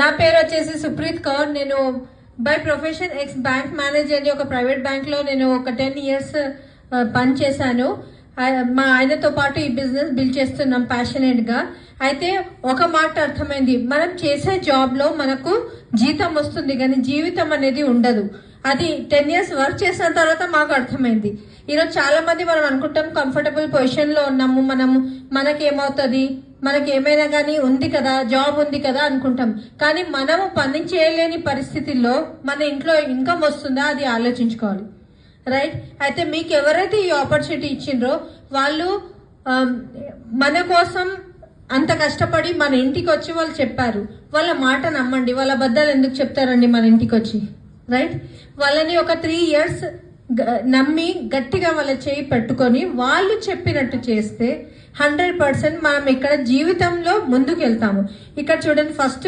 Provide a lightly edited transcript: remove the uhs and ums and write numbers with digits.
నా పేరు వచ్చేసి సుప్రీత్ కౌర్. నేను by profession X bank manager ఒక ప్రైవేట్ బ్యాంక్ లో నేను ఒక 10 years పని చేశాను. మా ఆయనతో పాటు ఈ బిజినెస్ బిల్డ్ చేస్తున్నాం ప్యాషనేట్ గా. అయితే ఒక మాట అర్థమైంది, మనం చేసే జాబ్ లో మనకు జీతం వస్తుంది కానీ జీవితం అనేది ఉండదు. అది 10 years వర్క్ చేసిన తర్వాత మాకు అర్థమైంది. ఈరోజు చాలా మంది మనం అనుకుంటాం కంఫర్టబుల్ పొజిషన్ లో ఉన్నాము, మనకేమవుతుంది, మనకి ఏమైనా కానీ ఉంది కదా, జాబ్ ఉంది కదా అనుకుంటాం. కానీ మనము పని చేయలేని పరిస్థితుల్లో మన ఇంట్లో ఇన్కమ్ వస్తుందా అది ఆలోచించుకోవాలి, రైట్? అయితే మీకు ఎవరైతే ఈ ఆపర్చునిటీ ఇచ్చిండ్రో వాళ్ళు మన కోసం అంత కష్టపడి మన ఇంటికి వచ్చి వాళ్ళు చెప్పారు. వాళ్ళ మాట నమ్మండి. వాళ్ళ అబద్ధాలు ఎందుకు చెప్తారండి మన ఇంటికి వచ్చి, రైట్? వాళ్ళని ఒక 3 years నమ్మి గట్టిగా వాళ్ళ చేయి పెట్టుకొని వాళ్ళు చెప్పినట్టు చేస్తే 100% మనం ఇక్కడ జీవితంలో ముందుకు వెళ్తాము. ఇక్కడ చూడండి, ఫస్ట్